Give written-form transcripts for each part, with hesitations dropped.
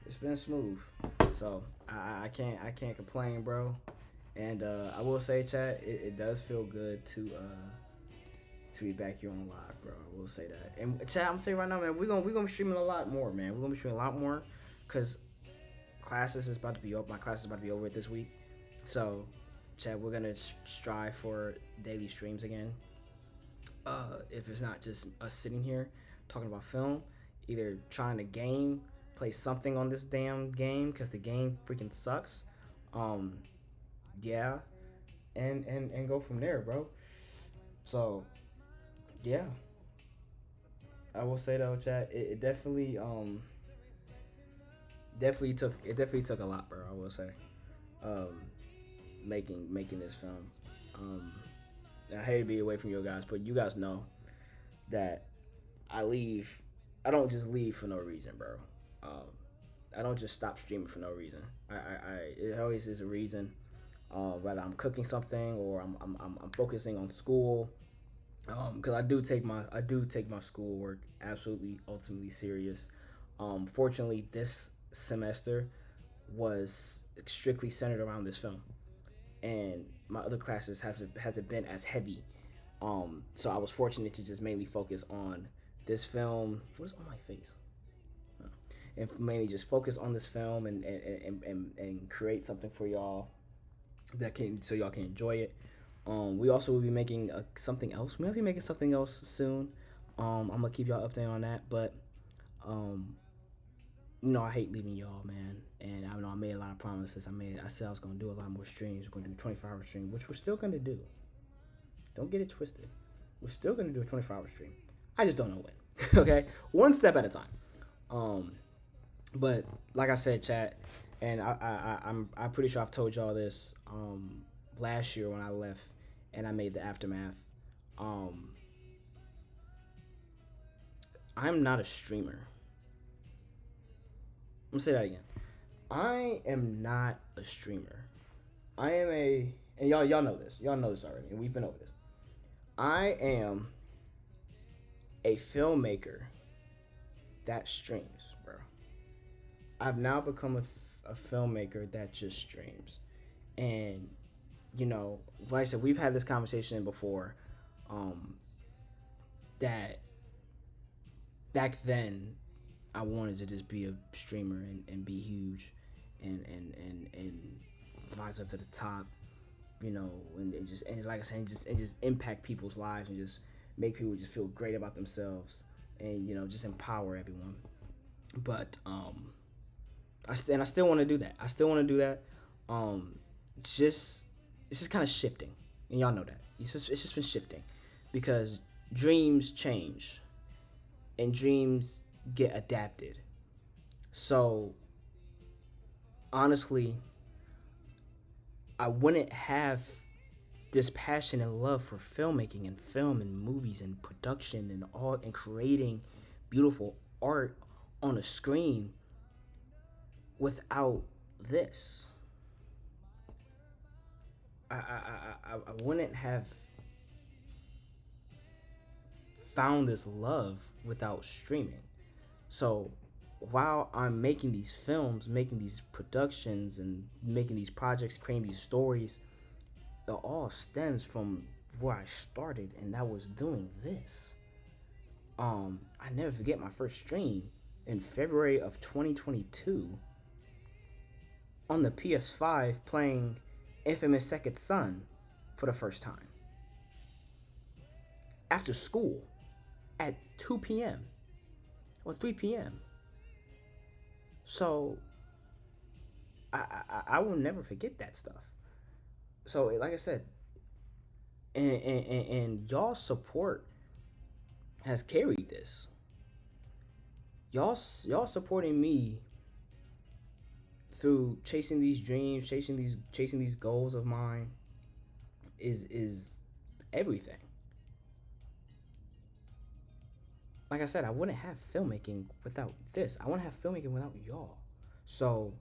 It's been smooth. So I can't complain, bro. And I will say, chat, it does feel good to be back here on live, bro. I will say that. And chat, I'm saying right now, man, we're gonna be streaming a lot more, man. We're gonna be streaming a lot more, cause classes is about to be over. My class is about to be over this week. So, chat, we're gonna strive for daily streams again. If it's not just us sitting here talking about film, either trying to play something on this damn game because the game freaking sucks. Um, yeah, and go from there, bro. So yeah, I will say though, chat, it definitely took a lot, bro. I will say, um, making this film. Um, and I hate to be away from you guys, but you guys know that I leave. I don't just leave for no reason, bro. Um, I don't just stop streaming for no reason. It always is a reason. Whether I'm cooking something or I'm focusing on school. Because I do take my schoolwork absolutely ultimately serious. Fortunately, this semester was strictly centered around this film, and my other classes hasn't been as heavy. So I was fortunate to just mainly focus on this film. What is on my face? And mainly just focus on this film and create something for y'all that can so y'all can enjoy it. We also will be making something else. We might be making something else soon. I'm gonna keep y'all updated on that. But um, I hate leaving y'all, man. And I know I made a lot of promises. I said I was gonna do a lot more streams. We're gonna do a 24-hour stream, which we're still gonna do. Don't get it twisted. We're still gonna do a 24-hour stream. I just don't know when. Okay, one step at a time. Um, but like I said, chat, and I'm pretty sure I've told y'all this last year when I left and I made the aftermath. Um, I'm not a streamer. I'm gonna say that again. I am not a streamer. I am and y'all know this. Y'all know this already, and we've been over this. I am a filmmaker that streams, bro. I've now become a filmmaker that just streams, and like I said, we've had this conversation before. Um, that back then I wanted to just be a streamer and be huge and rise up to the top, and like I said, and just impact people's lives and just make people just feel great about themselves and just empower everyone. But I still want to do that. I still want to do that. Just it's just kind of shifting, and y'all know that. It's just been shifting because dreams change and dreams get adapted. So honestly, I wouldn't have this passion and love for filmmaking and film and movies and production and all and creating beautiful art on a screen without this. I wouldn't have found this love without streaming. So while I'm making these films, making these productions, and making these projects, creating these stories, it all stems from where I started, and that was doing this. I never forget my first stream in February of 2022 on the PS5 playing Infamous Second Son for the first time. After school at 2 p.m. or 3 p.m. So I will never forget that stuff. So like I said, and y'all support has carried this. Y'all supporting me through chasing these dreams, chasing these goals of mine is everything. Like I said, I wouldn't have filmmaking without this. I wouldn't have filmmaking without y'all. So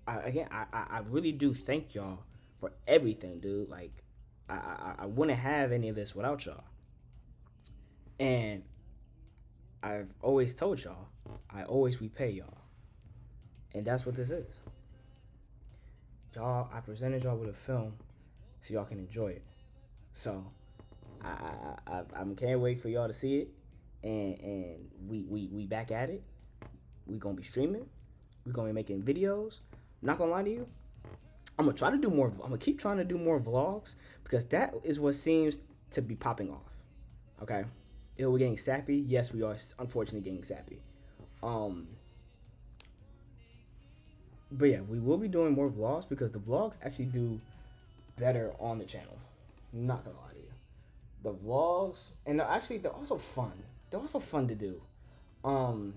I really do thank y'all for everything, dude. Like I wouldn't have any of this without y'all. And I've always told y'all, I always repay y'all. And that's what this is. Y'all, I presented y'all with a film so y'all can enjoy it. So I can't wait for y'all to see it. And we back at it. We gonna be streaming. We gonna be making videos. I'm not gonna lie to you. I'm gonna try to do more. I'm gonna keep trying to do more vlogs because that is what seems to be popping off. Okay, if we're getting sappy, yes, we are unfortunately getting sappy. Um, but yeah, we will be doing more vlogs because the vlogs actually do better on the channel. I'm not gonna lie to you. The vlogs and they're also fun. They're also fun to do. Um,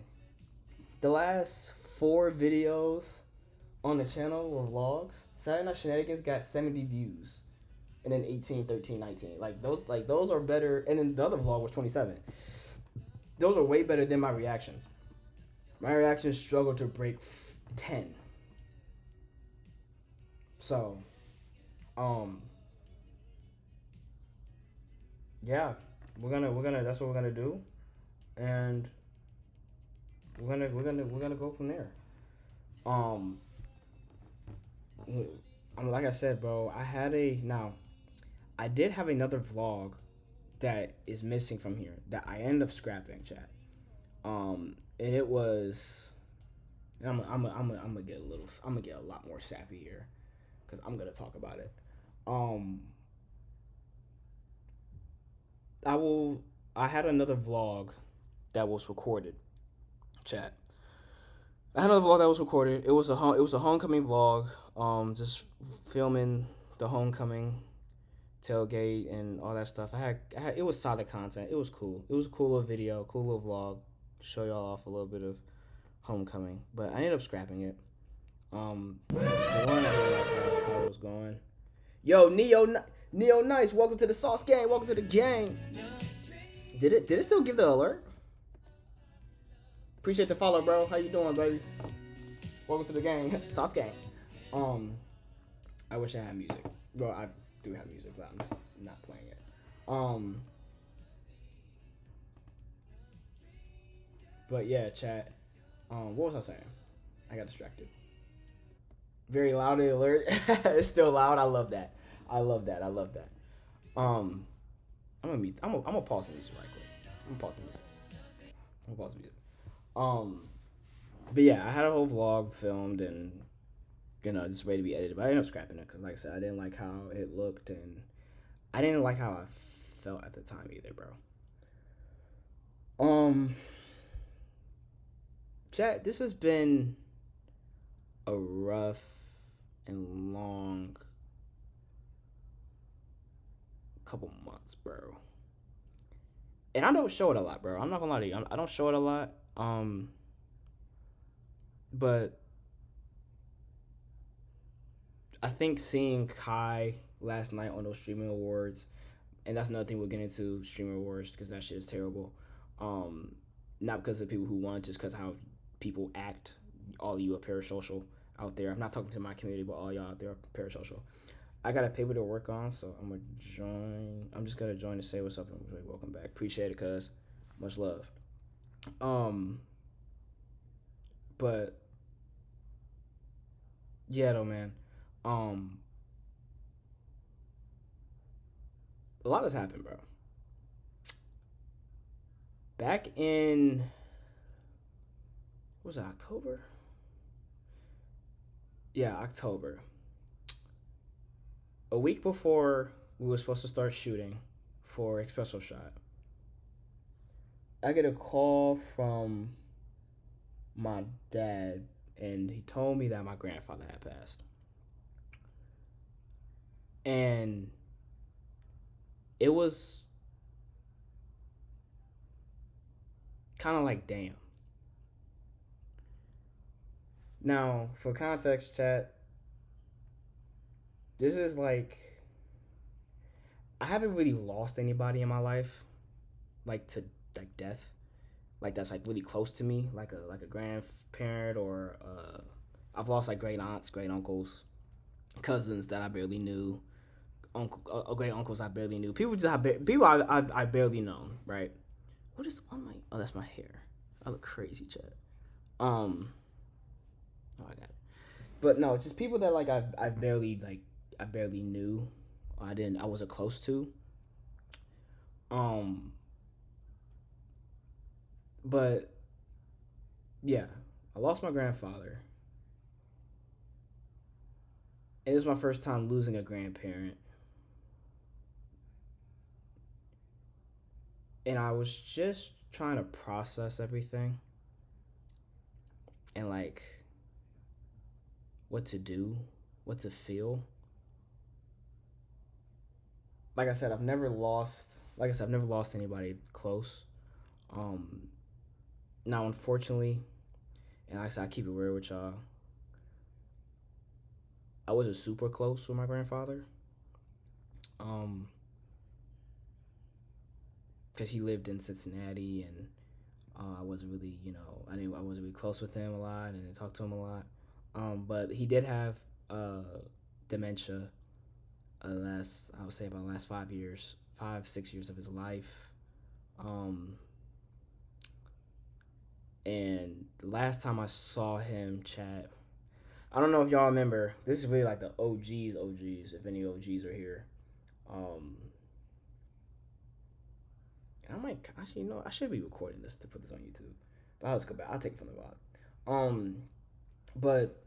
the last 4 videos on the channel were vlogs. Saturday Night Shenanigans got 70 views. And then 18, 13, 19. Those are better. And then the other vlog was 27. Those are way better than my reactions. My reactions struggle to break 10. So, yeah, we're gonna that's what we're gonna do, and we're gonna go from there. Um, like I said, bro, I did have another vlog that is missing from here that I ended up scrapping, chat. And it was, I'm gonna get a lot more sappy here, cause I'm gonna talk about it. Um, I had another vlog that was recorded, chat. I had another vlog that was recorded. It was a homecoming vlog. Just filming the homecoming tailgate and all that stuff. It was solid content. It was cool. It was a cool little video, cool little vlog. Show y'all off a little bit of homecoming, but I ended up scrapping it. The one I didn't like how it was going. Yo, Neo Nice, welcome to the Sauce Gang. Welcome to the gang. Did it still give the alert? Appreciate the follow, bro. How you doing, baby? Welcome to the gang, Sauce Gang. I wish I had music. Well, I do have music, but I'm just not playing it. But yeah, chat. What was I saying? I got distracted. Very loud alert. It's still loud. I love that. I'm gonna pause the music right quick. I'm gonna pause the music. But yeah, I had a whole vlog filmed and just ready to be edited. But I ended up scrapping it because, like I said, I didn't like how it looked and I didn't like how I felt at the time either, bro. Chat, this has been a rough and long couple months, bro. And I don't show it a lot, bro. I'm not gonna lie to you. I don't show it a lot. But I think seeing Kai last night on those streaming awards, and that's another thing we'll get into streaming awards because that shit is terrible. Not because of people who won, just because how people act. All of you are parasocial out there. I'm not talking to my community, but all y'all out there are parasocial. I got a paper to work on, so I'm gonna join. I'm just gonna join to say what's up and welcome back. Appreciate it, cuz. Much love. But yeah, though, man. A lot has happened, bro. Back in, what was it, October? Yeah, October. A week before we were supposed to start shooting for Espresso Shot, I get a call from my dad, and he told me that my grandfather had passed. And it was kind of like, damn. Now, for context, chat, this is like, I haven't really lost anybody in my life, like to like death, like that's like really close to me, like a grandparent or I've lost like great aunts, great uncles, cousins that I barely knew, great uncles I barely knew, people I barely known, right? What is on my? Oh, that's my hair. I look crazy, chat. Oh, But no, just people that like I barely knew. I wasn't close to. Um, but yeah, I lost my grandfather. It was my first time losing a grandparent, and I was just trying to process everything and like what to do, what to feel. Like I said, I've never lost. Like I said, I've never lost anybody close. Um, Now, unfortunately, and like I said, I keep it real with y'all. I wasn't super close with my grandfather. Um, because he lived in Cincinnati, and I wasn't really, I wasn't really close with him a lot, and I talked to him a lot. But he did have dementia. I would say about the last 5 years, 5 6 years of his life. Um, and the last time I saw him chat, I don't know if y'all remember. This is really like the OGs. If any OGs are here, um, I might actually, I should be recording this to put this on YouTube. But I'll just go back. I'll take it from the bottom. Um, but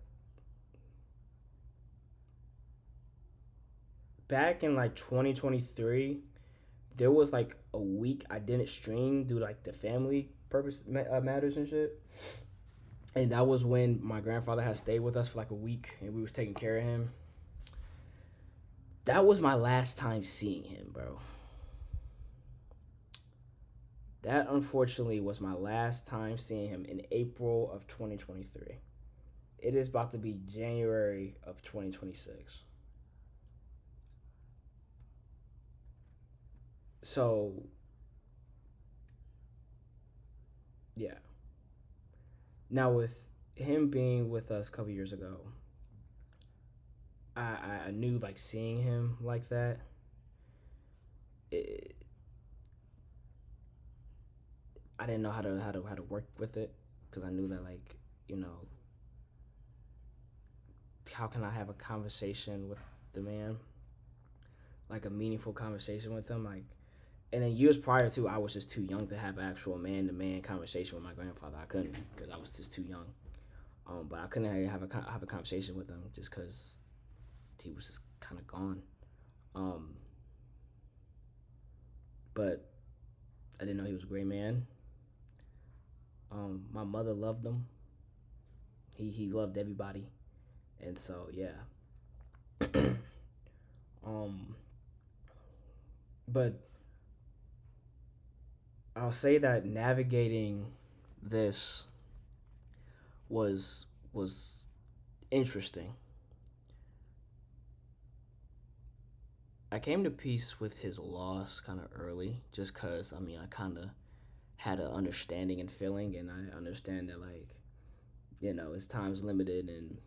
back in like 2023, there was like a week I didn't stream due to like the family matters and shit. And that was when my grandfather had stayed with us for like a week, and we was taking care of him. That was my last time seeing him, bro. That unfortunately was my last time seeing him in April of 2023. It is about to be January of 2026. So, yeah. Now, with him being with us a couple years ago, I knew like seeing him like that, it, I didn't know how to work with it because I knew that like you know how can I have a conversation with the man, like a meaningful conversation with him, like. And then years prior to, I was just too young to have actual man to man conversation with my grandfather. I couldn't because I was just too young. But I couldn't have a conversation with him just because he was just kind of gone. Um, but I didn't know he was a great man. My mother loved him. He loved everybody, and so yeah. um, but I'll say that navigating this was interesting. I came to peace with his loss kind of early, just cause I mean I kind of had an understanding and feeling, and I understand that like his time's limited, and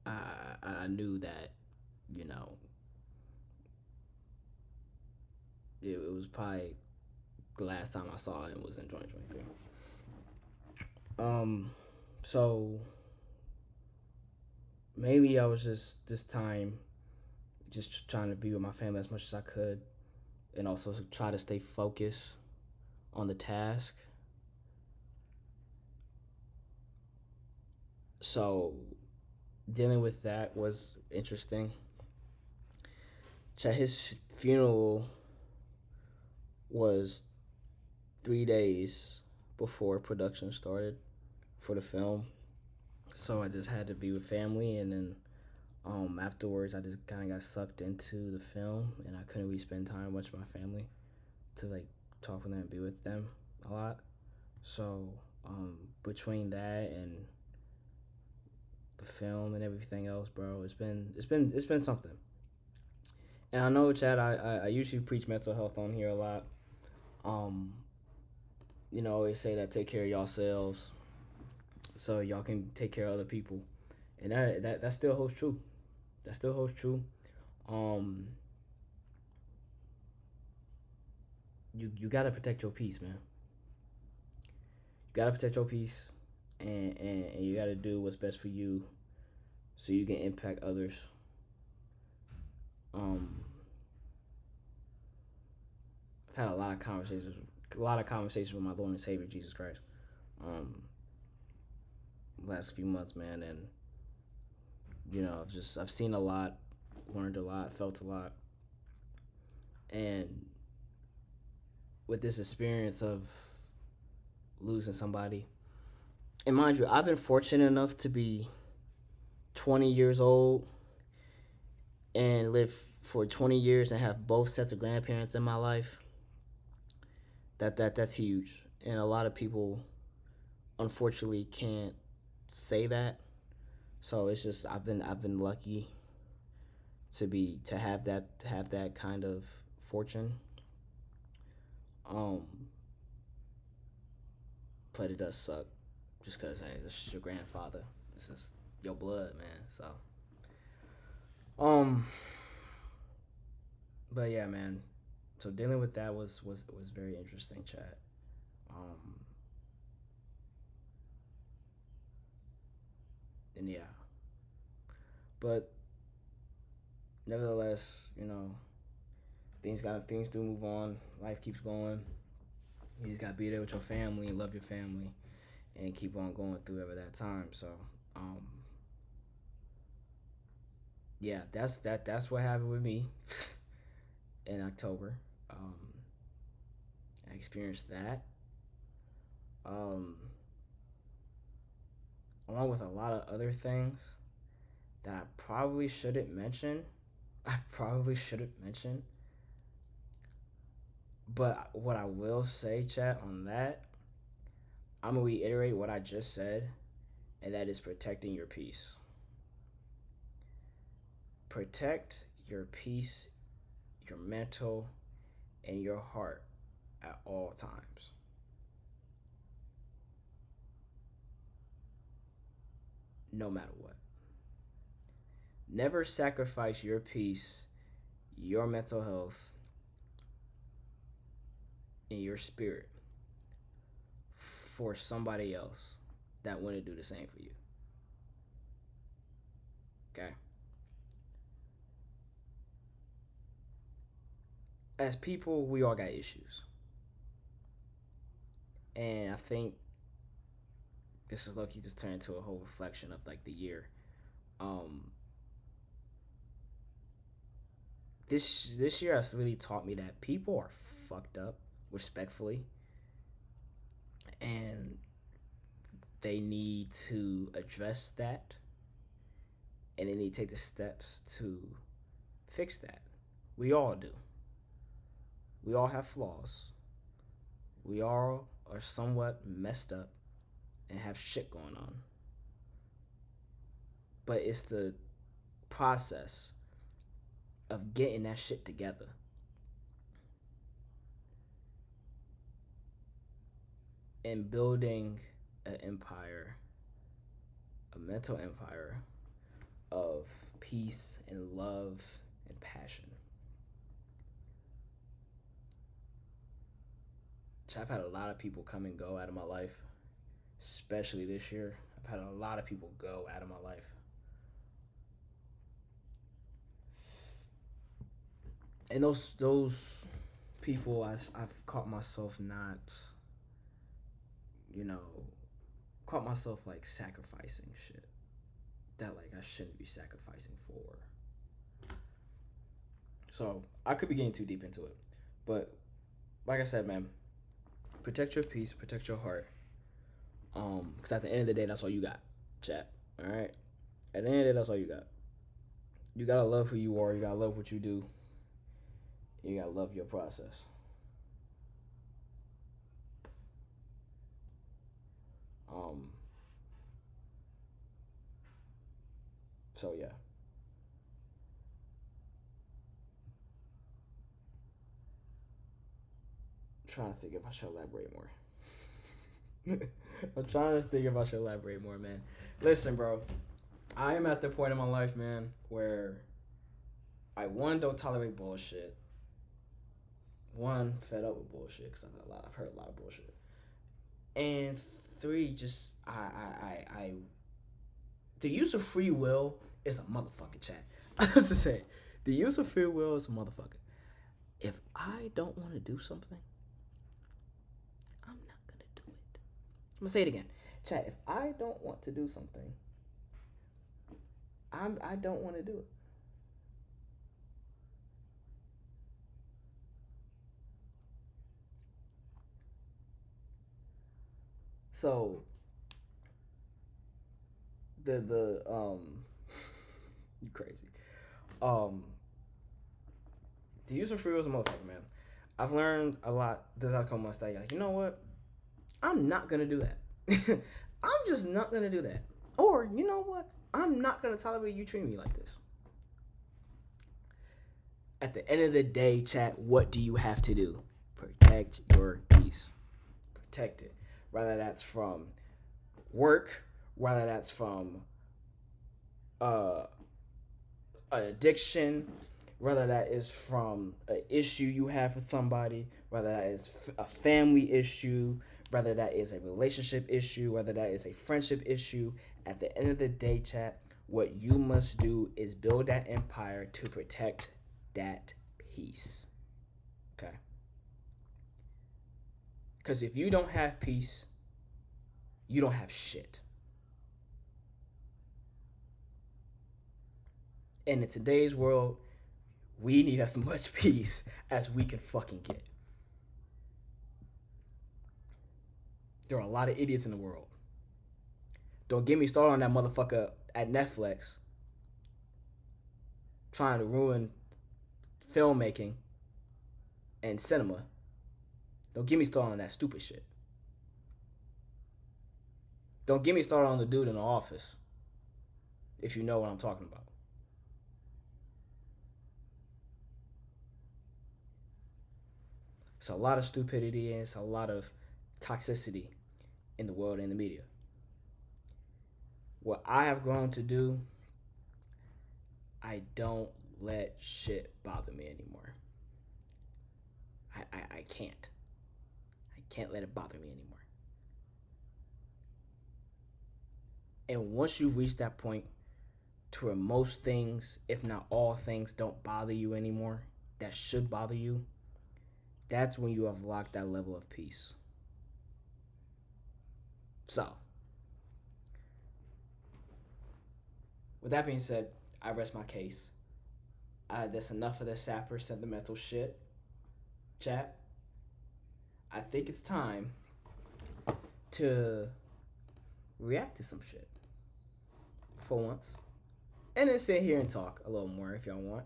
I knew that you know it was probably the last time I saw him was in 2023. So maybe I was just this time just trying to be with my family as much as I could, and also try to stay focused on the task. So dealing with that was interesting. His funeral was 3 days before production started for the film, so I just had to be with family, and then afterwards I just kind of got sucked into the film, and I couldn't really spend time much with my family to like talk with them and be with them a lot. So between that and the film and everything else, bro, it's been something. And I know, Chad, I usually preach mental health on here a lot. Um, I always say that take care of yourselves so y'all can take care of other people, and that still holds true. That still holds true. Um, you gotta protect your peace, man. You gotta protect your peace, and you gotta do what's best for you, so you can impact others. Um, I've had a lot of conversations with my Lord and Savior Jesus Christ. Um, Last few months, man, and I've seen a lot, learned a lot, felt a lot, and with this experience of losing somebody, and mind you, I've been fortunate enough to be 20 years old and live for 20 years and have both sets of grandparents in my life. That's huge, and a lot of people unfortunately can't say that. So it's just I've been lucky to have that kind of fortune. Um, but it does suck, just cause hey, this is your grandfather. This is your blood, man. So, um, but yeah, man. So dealing with that was very interesting, chat. Um, and yeah, but nevertheless, things do move on. Life keeps going. You just gotta be there with your family and love your family, and keep on going through ever that time. So, um, yeah, that's what happened with me in October. Um, I experienced that. Um, Along with a lot of other things that I probably shouldn't mention. I probably shouldn't mention. But what I will say, chat, on that, I'm gonna reiterate what I just said, and that is protecting your peace. Protect your peace, your mental, and your heart at all times. No matter what. Never sacrifice your peace, your mental health, and your spirit for somebody else that wouldn't do the same for you. Okay? As people, we all got issues. And I think this is low-key just turned into a whole reflection of like the year. Um this year has really taught me that people are fucked up, respectfully, and they need to address that, and they need to take the steps to fix that. We all do. We all have flaws. We all are somewhat messed up and have shit going on. But it's the process of getting that shit together and building an empire, a mental empire of peace and love and passion. So I've had a lot of people come and go out of my life, especially this year. I've had a lot of people go out of my life. And those people, I've caught myself not, you know, caught myself like sacrificing shit that like I shouldn't be sacrificing for. So I could be getting too deep into it, but like I said, man, protect your peace, protect your heart. Because at the end of the day, that's all you got, chat. All right. At the end of the day, that's all you got. You gotta love who you are. You gotta love what you do. You gotta love your process. Um. So yeah. I'm trying to think if I should elaborate more. I'm trying to think if I should elaborate more, man. Listen, bro. I am at the point in my life, man, where I one don't tolerate bullshit. One fed up with bullshit because I've heard a lot of bullshit. And three, just I the use of free will is a motherfucking chat. I was to say, the use of free will is a motherfucker. If I don't want to do something, I'm not gonna do it. I'm gonna say it again, chat. If I don't want to do something, I don't want to do it. So the you crazy. Um, the use of free will is a motherfucker, man. I've learned a lot this last couple months that like, you know what? I'm not gonna do that. I'm just not gonna do that. Or you know what? I'm not gonna tolerate you treating me like this. At the end of the day, chat, what do you have to do? Protect your peace. Protect it. Whether that's from work, whether that's from uh, an addiction, whether that is from an issue you have with somebody, whether that is a family issue, whether that is a relationship issue, whether that is a friendship issue. At the end of the day, chat, what you must do is build that empire to protect that peace. Okay? Because if you don't have peace, you don't have shit. And in today's world, we need as much peace as we can fucking get. There are a lot of idiots in the world. Don't get me started on that motherfucker at Netflix trying to ruin filmmaking and cinema. Don't get me started on that stupid shit. Don't get me started on the dude in the office, if you know what I'm talking about. It's a lot of stupidity and it's a lot of toxicity in the world and the media. What I have grown to do, I don't let shit bother me anymore. I can't. I can't let it bother me anymore. And once you reach that point to where most things, if not all things, don't bother you anymore, that should bother you, that's when you have locked that level of peace. So, with that being said, I rest my case. That's enough of the sapper sentimental shit. Chat, I think it's time to react to some shit for once. And then sit here and talk a little more if y'all want.